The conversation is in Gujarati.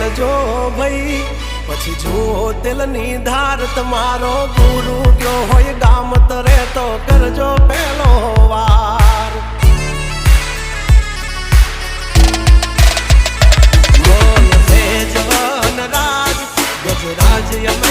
કરજો ભાઈ પછી જુઓ તેલની ધાર તમારો ગુરુ ગયો હોય ગામ તરે તો કરજો પેલો વાર બોલ સેજ વનરાજ ગજરાજ